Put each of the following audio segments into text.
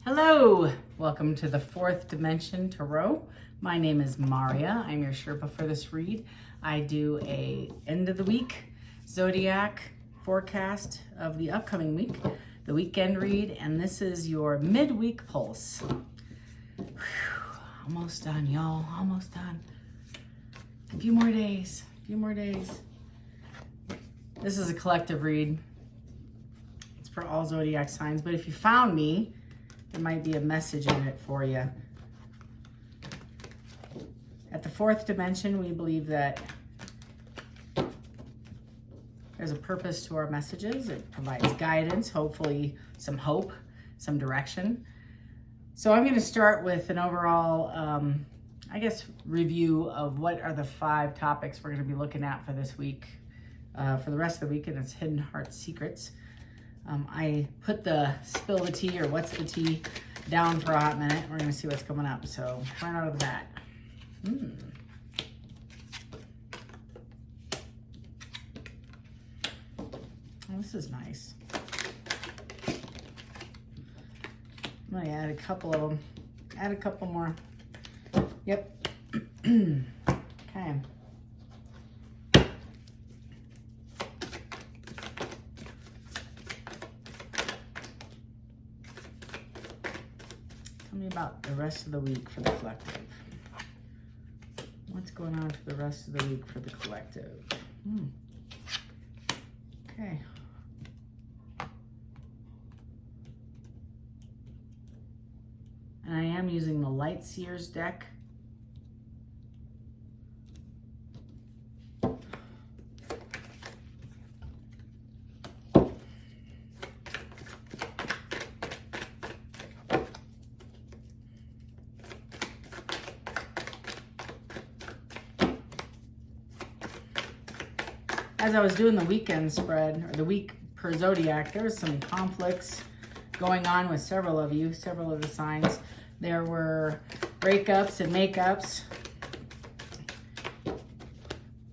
Hello, welcome to the Fourth Dimension Tarot. My name is Maria. I'm your Sherpa for this read. I do a end of the week zodiac forecast of the upcoming week, the weekend read, and this is your midweek pulse. Whew, almost done, y'all. Almost done. A few more days. This is a collective read. It's for all zodiac signs, but if you found me, there might be a message in it for you. At the fourth dimension, we believe that there's a purpose to our messages. It provides guidance, hopefully some hope, some direction. So I'm going to start with an overall, review of what are the 5 topics we're going to be looking at for this week, for the rest of the week, and it's Hidden Heart Secrets. I put the spill the tea or what's the tea down for a hot minute. We're going to see what's coming up. So right out of the bat. Oh, this is nice. I'm going to add a couple of them. Add a couple more. Yep. Okay. Tell me about the rest of the week for the collective. What's going on for the rest of the week for the collective? Okay. And I am using the Light Seers deck. As I was doing the weekend spread, or the week per zodiac, there was some conflicts going on with several of you, several of the signs. There were breakups and makeups,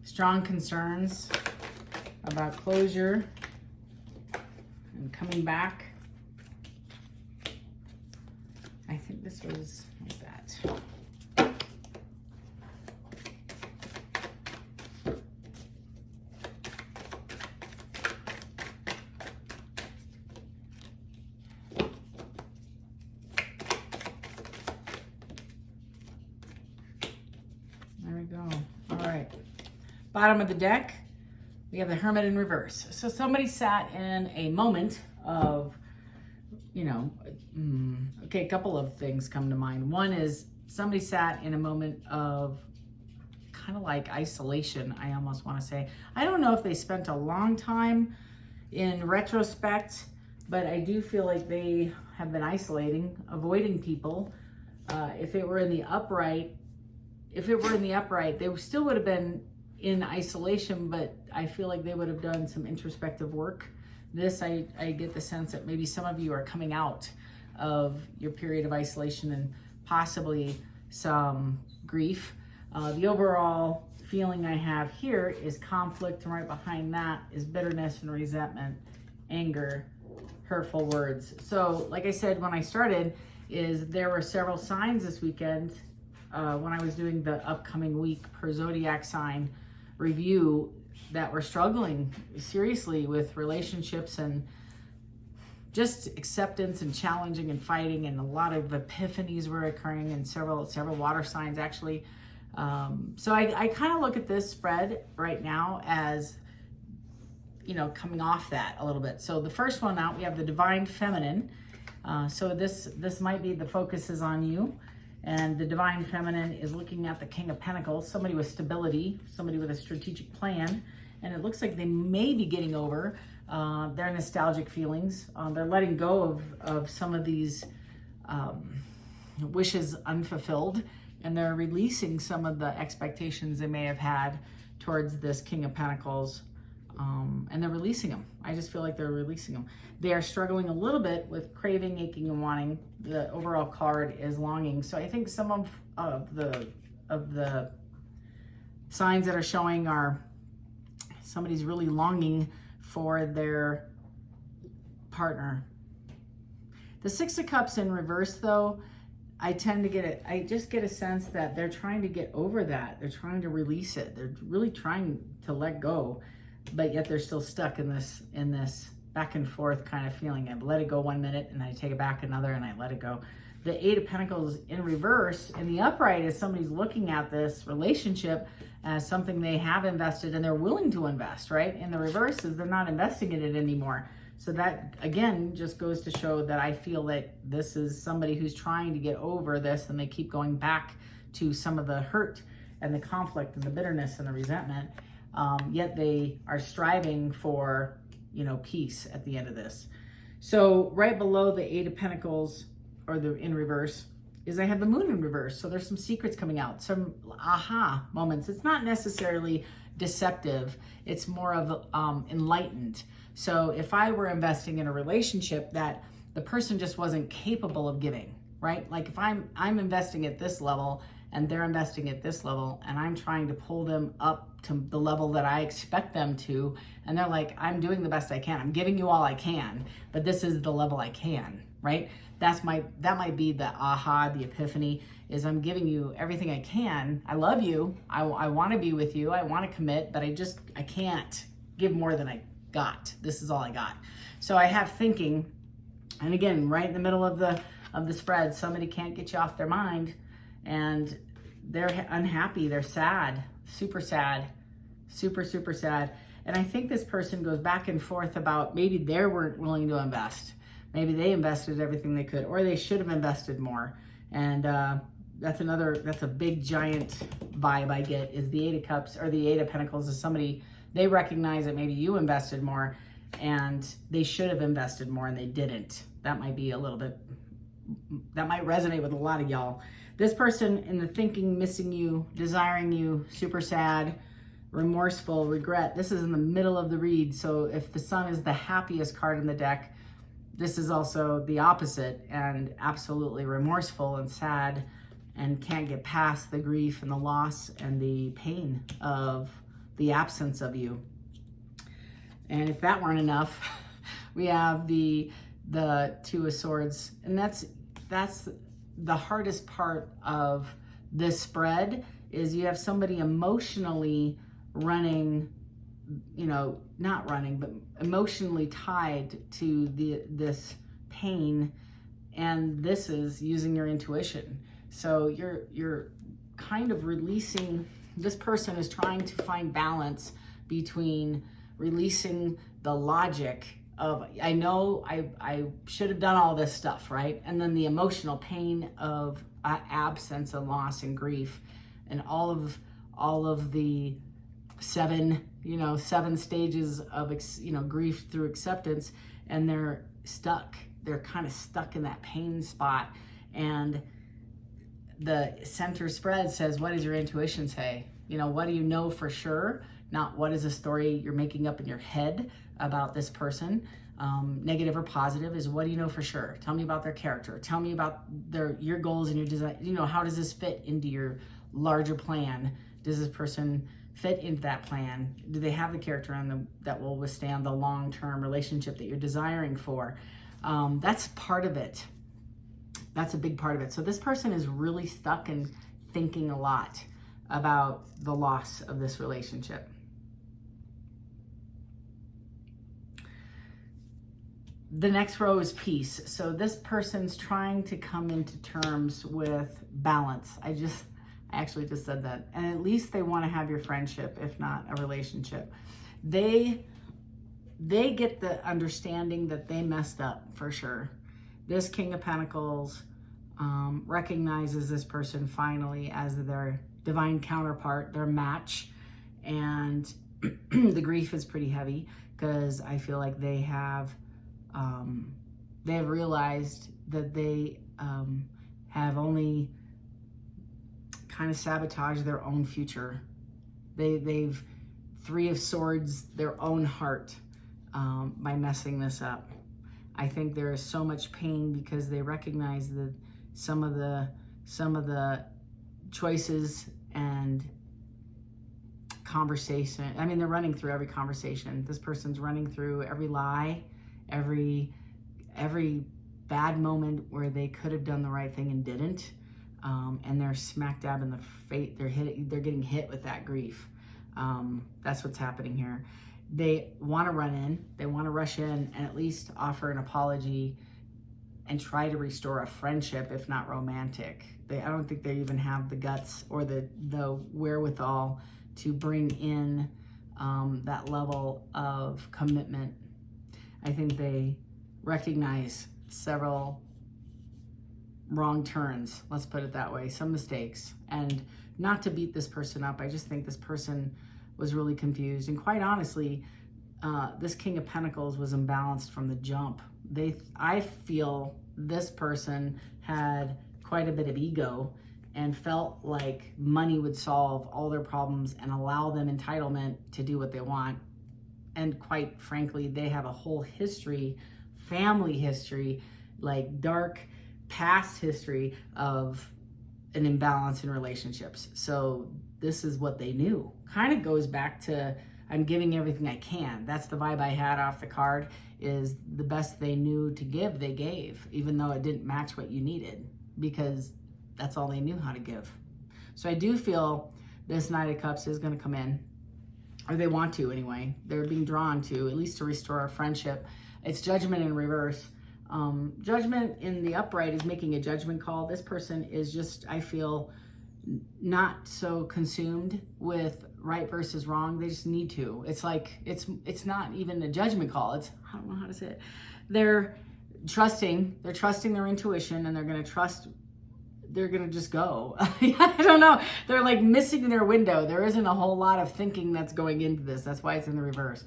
strong concerns about closure and coming back. I think this was like that. There we go. All right. Bottom of the deck, we have the Hermit in reverse. So somebody sat in a moment of, a couple of things come to mind. One is somebody sat in a moment of kind of like isolation, I almost want to say. I don't know if they spent a long time in retrospect, but I do feel like they have been isolating, avoiding people. If it were in the upright, they still would have been in isolation, but I feel like they would have done some introspective work. This, I get the sense that maybe some of you are coming out of your period of isolation and possibly some grief. The overall feeling I have here is conflict, and right behind that is bitterness and resentment, anger, hurtful words. So like I said when I started, there were several signs this weekend when I was doing the upcoming week per zodiac sign review that were struggling seriously with relationships and just acceptance and challenging and fighting, and a lot of epiphanies were occurring in several water signs actually. So I kind of look at this spread right now as, coming off that a little bit. So the first one out, we have the Divine Feminine. So this might be the focus is on you. And the Divine Feminine is looking at the King of Pentacles, somebody with stability, somebody with a strategic plan. And it looks like they may be getting over their nostalgic feelings. They're letting go of some of these wishes unfulfilled, and they're releasing some of the expectations they may have had towards this King of Pentacles. And they're releasing them. I just feel like they're releasing them. They are struggling a little bit with craving, aching, and wanting. The overall card is longing. So I think some of the signs that are showing are somebody's really longing for their partner. The Six of Cups in reverse, though, I just get a sense that they're trying to get over that. They're trying to release it. They're really trying to let go, but yet they're still stuck in this back and forth kind of feeling. I let it go 1 minute and I take it back another and I let it go. The Eight of Pentacles in reverse, in the upright, is somebody's looking at this relationship as something they have invested and they're willing to invest, right? In the reverse is they're not investing in it anymore. So that, again, just goes to show that I feel that this is somebody who's trying to get over this, and they keep going back to some of the hurt and the conflict and the bitterness and the resentment, yet they are striving for, peace at the end of this. So right below the Eight of Pentacles, or the in reverse, is I have the Moon in reverse. So there's some secrets coming out, some aha moments. It's not necessarily deceptive. It's more of enlightened. So if I were investing in a relationship that the person just wasn't capable of giving, right? Like if I'm investing at this level and they're investing at this level and I'm trying to pull them up to the level that I expect them to, and they're like, I'm doing the best I can. I'm giving you all I can, but this is the level I can, right? That might be the aha, the epiphany, is I'm giving you everything I can. I love you. I want to be with you. I want to commit, but I can't give more than I got. This is all I got. So I have thinking, and again, right in the middle of the spread, somebody can't get you off their mind, and they're unhappy. They're sad, super sad, super, super sad. And I think this person goes back and forth about maybe they weren't willing to invest. Maybe they invested everything they could, or they should have invested more. And that's a big giant vibe I get, is the Eight of Cups or the Eight of Pentacles is somebody, they recognize that maybe you invested more and they should have invested more and they didn't. That might be that might resonate with a lot of y'all. This person in the thinking, missing you, desiring you, super sad, remorseful, regret. This is in the middle of the read. So if the Sun is the happiest card in the deck, this is also the opposite, and absolutely remorseful and sad, and can't get past the grief and the loss and the pain of the absence of you. And if that weren't enough, we have the Two of Swords, and that's the hardest part of this spread, is you have somebody emotionally running, not running, but emotionally tied to this pain, and this is using your intuition. So you're kind of releasing. This person is trying to find balance between releasing the logic of, I know I should have done all this stuff, right? And then the emotional pain of absence and loss and grief, and all of the seven stages of grief through acceptance, and they're stuck. They're kind of stuck in that pain spot. And the center spread says, what does your intuition say? What do you know for sure? Not what is a story you're making up in your head about this person, negative or positive, is what do you know for sure? Tell me about their character. Tell me about your goals and your design. How does this fit into your larger plan? Does this person fit into that plan? Do they have the character on them that will withstand the long-term relationship that you're desiring for? That's part of it. That's a big part of it. So this person is really stuck and thinking a lot about the loss of this relationship. The next row is peace. So this person's trying to come into terms with balance. I actually just said that. And at least they want to have your friendship, if not a relationship. They get the understanding that they messed up, for sure. This King of Pentacles recognizes this person finally as their divine counterpart, their match. And the grief is pretty heavy, because I feel like they have realized that they have only kind of sabotaged their own future. They've Three of Swords their own heart by messing this up. I think there is so much pain because they recognize that some of the choices and conversation. I mean, they're running through every conversation. This person's running through every lie, every bad moment where they could have done the right thing and didn't, and they're smack dab in the face. They're getting hit with that grief. That's what's happening here. They want to run in, they want to rush in and at least offer an apology and try to restore a friendship, if not romantic. I don't think they even have the guts or the wherewithal to bring in that level of commitment. I think they recognize several wrong turns, let's put it that way, some mistakes. And not to beat this person up, I just think this person was really confused. And quite honestly, this King of Pentacles was imbalanced from the jump. I feel this person had quite a bit of ego and felt like money would solve all their problems and allow them entitlement to do what they want. And quite frankly, they have a whole history, family history, like dark past history of an imbalance in relationships. So this is what they knew. Kind of goes back to, I'm giving everything I can. That's the vibe I had off the card, is the best they knew to give, they gave, even though it didn't match what you needed, because that's all they knew how to give. So I do feel this Knight of Cups is going to come in, or they want to anyway. They're being drawn to, at least to restore a friendship. It's Judgment in reverse. Judgment in the upright is making a judgment call. This person is just, I feel, not so consumed with right versus wrong. They just need to. It's like, it's not even a judgment call. It's, I don't know how to say it. They're trusting their intuition, and they're going to just go. I don't know. They're like missing their window. There isn't a whole lot of thinking that's going into this. That's why it's in the reverse.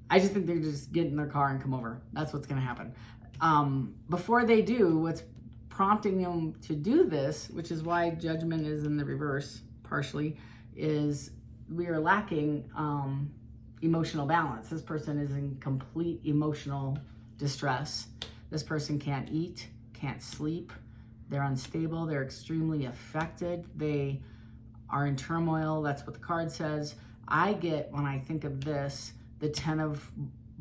I just think they're just get in their car and come over. That's what's going to happen. Before they do, what's prompting them to do this, which is why Judgment is in the reverse partially, is we are lacking emotional balance. This person is in complete emotional distress. This person can't eat, can't sleep. They're unstable. They're extremely affected. They are in turmoil. That's what the card says. I get, when I think of this, the 10 of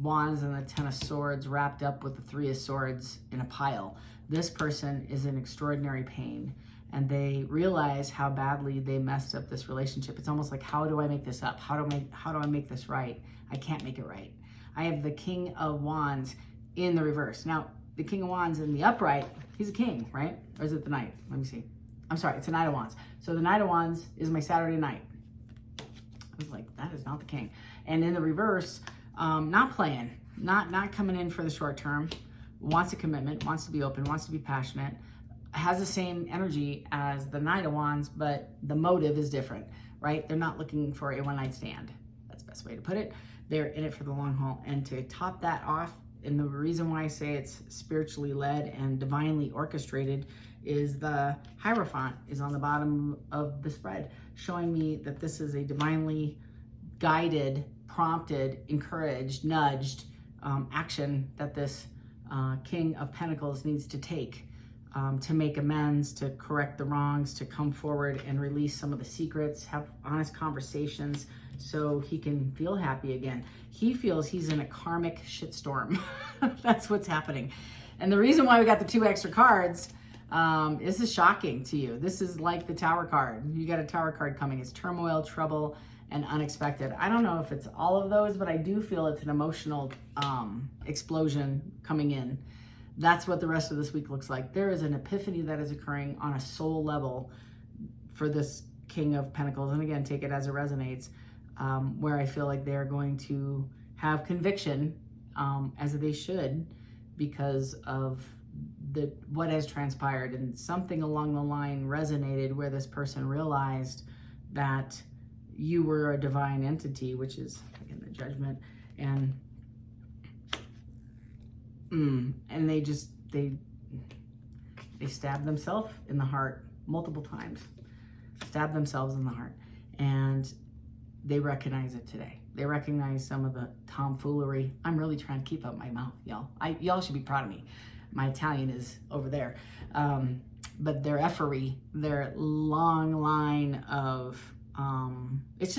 Wands and the 10 of Swords wrapped up with the 3 of Swords in a pile. This person is in extraordinary pain, and they realize how badly they messed up this relationship. It's almost like, how do I make this up? How do I make this right? I can't make it right. I have the King of Wands in the reverse. Now, the King of Wands in the upright, he's a king, right? Or is it the Knight? Let me see. I'm sorry, it's a Knight of Wands. So the Knight of Wands is my Saturday night. I was like, that is not the king. And in the reverse, not playing, not coming in for the short term, wants a commitment, wants to be open, wants to be passionate, has the same energy as the Knight of Wands, but the motive is different, right? They're not looking for a one-night stand. That's the best way to put it. They're in it for the long haul. And to top that off, and the reason why I say it's spiritually led and divinely orchestrated, is the Hierophant is on the bottom of the spread, showing me that this is a divinely guided, prompted, encouraged, nudged action that this King of Pentacles needs to take to make amends, to correct the wrongs, to come forward and release some of the secrets, have honest conversations so he can feel happy again. He feels he's in a karmic shitstorm. That's what's happening. And the reason why we got the 2 extra cards, this is shocking to you. This is like the Tower card. You got a Tower card coming. It's turmoil, trouble, and unexpected. I don't know if it's all of those, but I do feel it's an emotional explosion coming in. That's what the rest of this week looks like. There is an epiphany that is occurring on a soul level for this King of Pentacles. And again, take it as it resonates, where I feel like they're going to have conviction, as they should, because of what has transpired. And something along the line resonated where this person realized that you were a divine entity, which is, again, the Judgment. And they stabbed themselves in the heart multiple times. Stabbed themselves in the heart. And they recognize it today. They recognize some of the tomfoolery. I'm really trying to keep up my mouth, y'all. Y'all should be proud of me. My Italian is over there. But their effery, their long line of, it's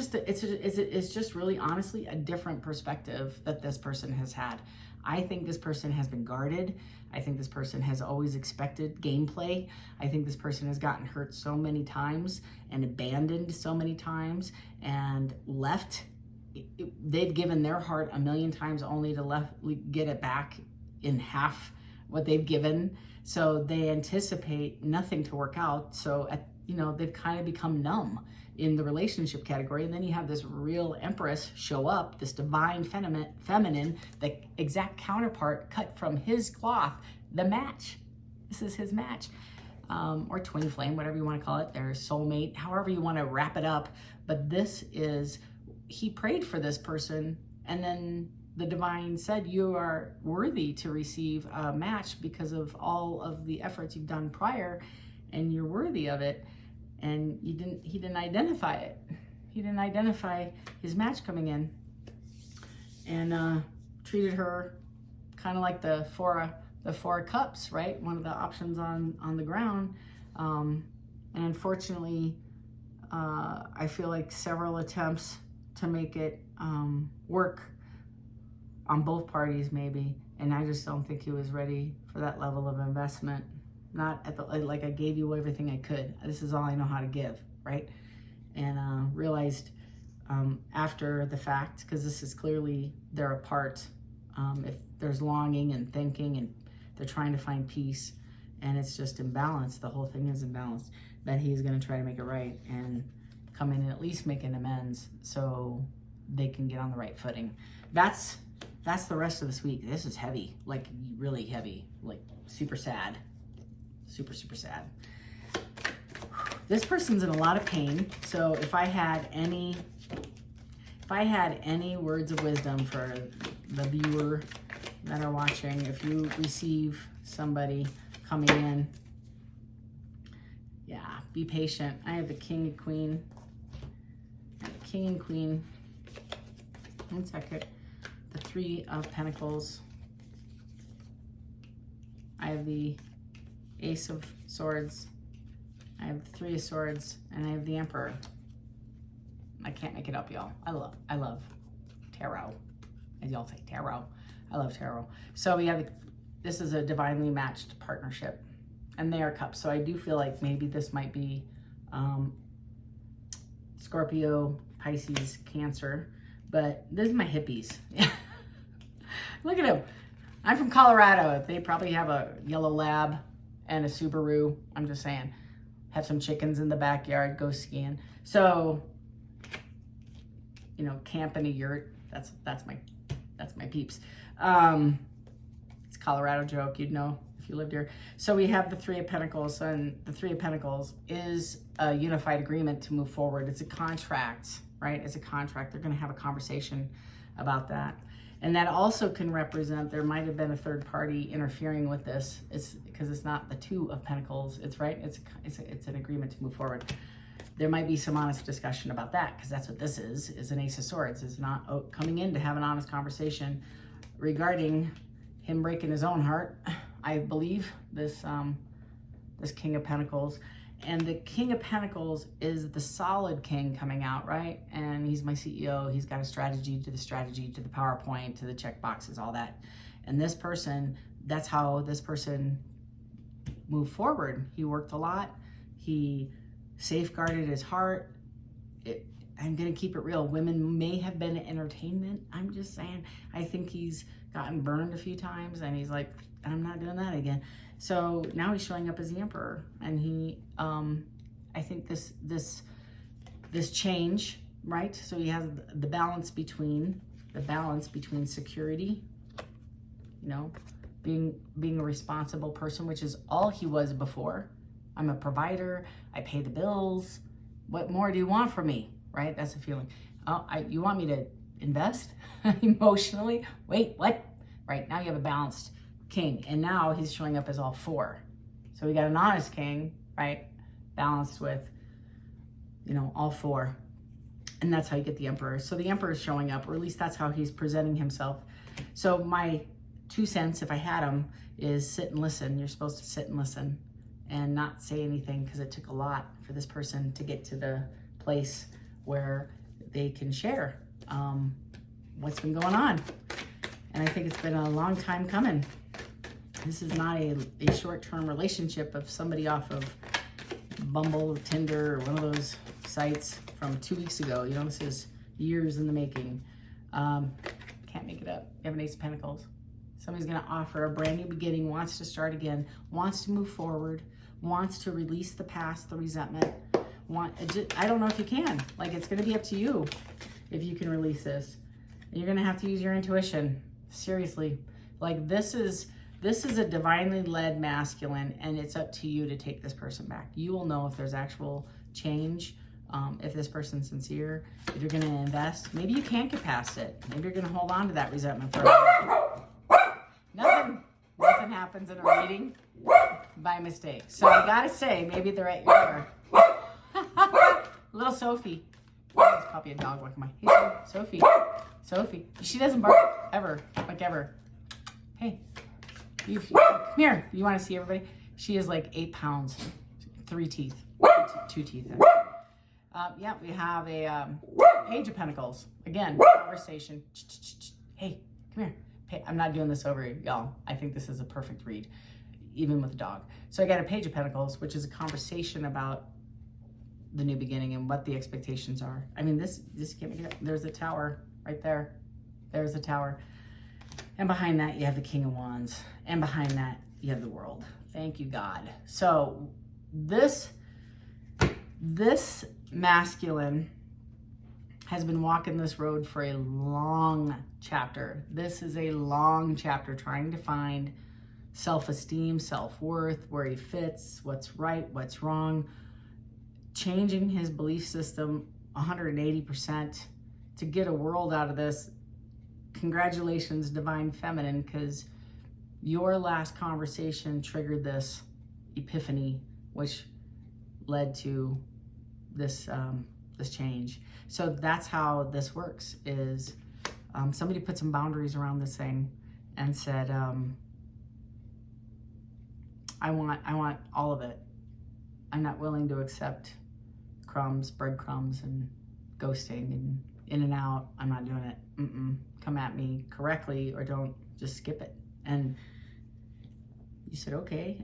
just really honestly a different perspective that this person has had. I think this person has been guarded. I think this person has always expected gameplay. I think this person has gotten hurt so many times and abandoned so many times and left. They've given their heart a million times only to get it back in half what they've given. So they anticipate nothing to work out. So they've kind of become numb in the relationship category. And then you have this real empress show up, this divine feminine, the exact counterpart cut from his cloth, the match. This is his match. Or twin flame, whatever you want to call it, their soulmate, however you want to wrap it up. But this is, he prayed for this person, and then the divine said, you are worthy to receive a match because of all of the efforts you've done prior, and you're worthy of it. And he didn't identify it. He didn't identify his match coming in, and treated her kind of like the four of cups, right? One of the options on the ground. And unfortunately, I feel like several attempts to make it work on both parties maybe, and I just don't think he was ready for that level of investment. Not at the, like, I gave you everything I could. This is all I know how to give, right? And realized after the fact, because this is clearly they're apart, if there's longing and thinking and they're trying to find peace and it's just imbalanced, the whole thing is imbalanced, that he's going to try to make it right and come in and at least make an amends so they can get on the right footing. That's the rest of this week. This is heavy, like really heavy, like super sad. Super, super sad. This person's in a lot of pain. So if I had any words of wisdom for the viewer that are watching, if you receive somebody coming in, yeah, be patient. I have the King and Queen. I have the King and Queen. 1 second. The Three of Pentacles. I have the Ace of Swords, I have the Three of Swords, and I have the Emperor. I can't make it up, y'all. I love tarot, as y'all say, tarot. I love tarot. So we have, this is a divinely matched partnership, and they are cups. So I do feel like maybe this might be Scorpio, Pisces, Cancer, but this is my hippies. Look at them. I'm from Colorado. They probably have a yellow lab and a Subaru. I'm just saying, have some chickens in the backyard, go skiing. So, camp in a yurt. That's my peeps. It's a Colorado joke, you'd know if you lived here. So we have the Three of Pentacles, and the Three of Pentacles is a unified agreement to move forward. It's a contract, right? It's a contract. They're going to have a conversation about that. And that also can represent, there might have been a third party interfering with this. It's because it's not the Two of Pentacles. It's right. It's an agreement to move forward. There might be some honest discussion about that, because that's what this is an Ace of Swords. It's not coming in to have an honest conversation regarding him breaking his own heart. I believe this King of Pentacles. And the King of Pentacles is the solid king coming out, right? And he's my CEO. He's got a strategy, to the PowerPoint, to the check boxes, all that. And this person, that's how this person moved forward. He worked a lot. He safeguarded his heart. I'm going to keep it real. Women may have been entertainment. I'm just saying. I think he's gotten burned a few times, and he's like, I'm not doing that again. So now he's showing up as the Emperor, and he, I think this change, right? So he has the balance between security, being a responsible person, which is all he was before. I'm a provider. I pay the bills. What more do you want from me, right? That's the feeling. Oh, you want me to invest emotionally? Wait, what? Right, now you have a balanced king, and now he's showing up as all four. So we got an honest king, right, balanced with all four, and that's how you get the Emperor. So the Emperor is showing up, or at least that's how he's presenting himself. So my 2 cents, if I had them, is sit and listen. You're supposed to sit and listen and not say anything, because it took a lot for this person to get to the place where they can share what's been going on. And I think it's been a long time coming. This is not a short-term relationship of somebody off of Bumble or Tinder or one of those sites from 2 weeks ago. You know, this is years in the making. Can't make it up. You have an Ace of Pentacles. Somebody's going to offer a brand new beginning, wants to start again, wants to move forward, wants to release the past, the resentment. I don't know if you can. Like, it's going to be up to you if you can release this. You're going to have to use your intuition. Seriously. Like, this is a divinely led masculine, and it's up to you to take this person back. You will know if there's actual change, if this person's sincere, if you're going to invest. Maybe you can't get past it. Maybe you're going to hold on to that resentment forever. Nothing happens in a reading by mistake. So I got to say, maybe they're at your door. Little Sophie. It's probably a dog walking by. Hey, Sophie. Sophie. She doesn't bark ever, like ever. Hey. Come here. You want to see everybody? She is like 8 pounds, 3 teeth, 2 teeth. Yeah, we have a Page of Pentacles. Again, conversation. Hey, come here. Hey, I'm not doing this over y'all. I think this is a perfect read, even with a dog. So I got a Page of Pentacles, which is a conversation about the new beginning and what the expectations are. I mean, this can't make it up. There's a tower right there. There's a tower. And behind that, you have the King of Wands. And behind that, you have the World. Thank you, God. So this masculine has been walking this road for a long chapter. This is a long chapter trying to find self-esteem, self-worth, where he fits, what's right, what's wrong, changing his belief system 180% to get a world out of this. Congratulations, Divine Feminine, because your last conversation triggered this epiphany, which led to this this change. So that's how this works, is somebody put some boundaries around this thing and said, I want all of it. I'm not willing to accept crumbs, breadcrumbs, and ghosting and in and out. I'm not doing it. Come at me correctly or don't, just skip it. And you said, okay.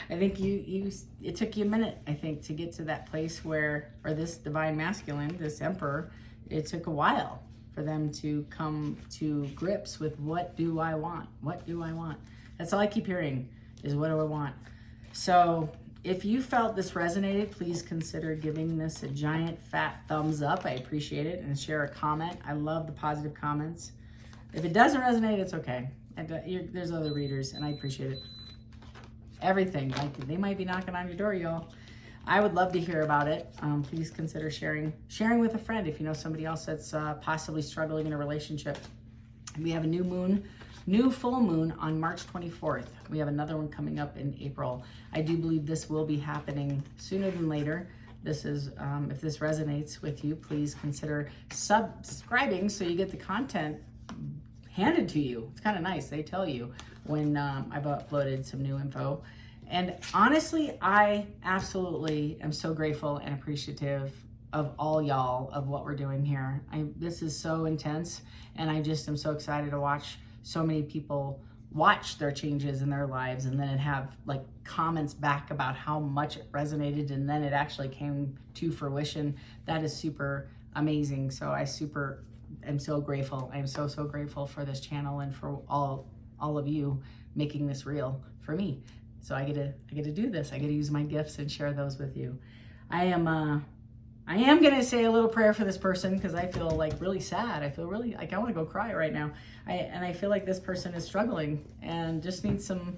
I think it took you a minute, I think, to get to that place where, or this divine masculine, this emperor, it took a while for them to come to grips with, what do I want? What do I want? That's all I keep hearing, is what do I want? So if you felt this resonated, please consider giving this a giant fat thumbs up. I appreciate it. And share a comment. I love the positive comments. If it doesn't resonate, it's okay. There's other readers, and I appreciate it. Everything. Like, they might be knocking on your door, y'all. I would love to hear about it. Please consider sharing with a friend if you know somebody else that's possibly struggling in a relationship. We have a new full moon on March 24th. We have another one coming up in April. I do believe this will be happening sooner than later. This is, if this resonates with you, please consider subscribing so you get the content handed to you. It's kind of nice. They tell you when I've uploaded some new info. And honestly, I absolutely am so grateful and appreciative of all y'all, of what we're doing here. This is so intense, and I just am so excited to watch so many people watch their changes in their lives, and then have like comments back about how much it resonated, and then it actually came to fruition. That is super amazing. So I am so grateful. I am so grateful for this channel and for all of you making this real for me. So I get to do this. I get to use my gifts and share those with you. I am going to say a little prayer for this person, because I feel like really sad. I feel really like I want to go cry right now. I feel like this person is struggling and just needs some,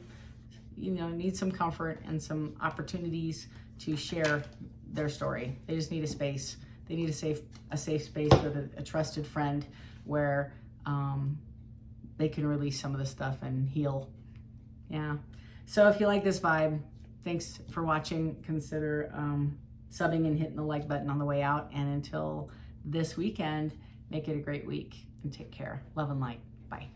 needs some comfort and some opportunities to share their story. They just need a space. They need a safe space with a trusted friend where they can release some of the stuff and heal. Yeah. So if you like this vibe, thanks for watching. Consider subbing and hitting the like button on the way out. And until this weekend, make it a great week and take care. Love and light. Bye.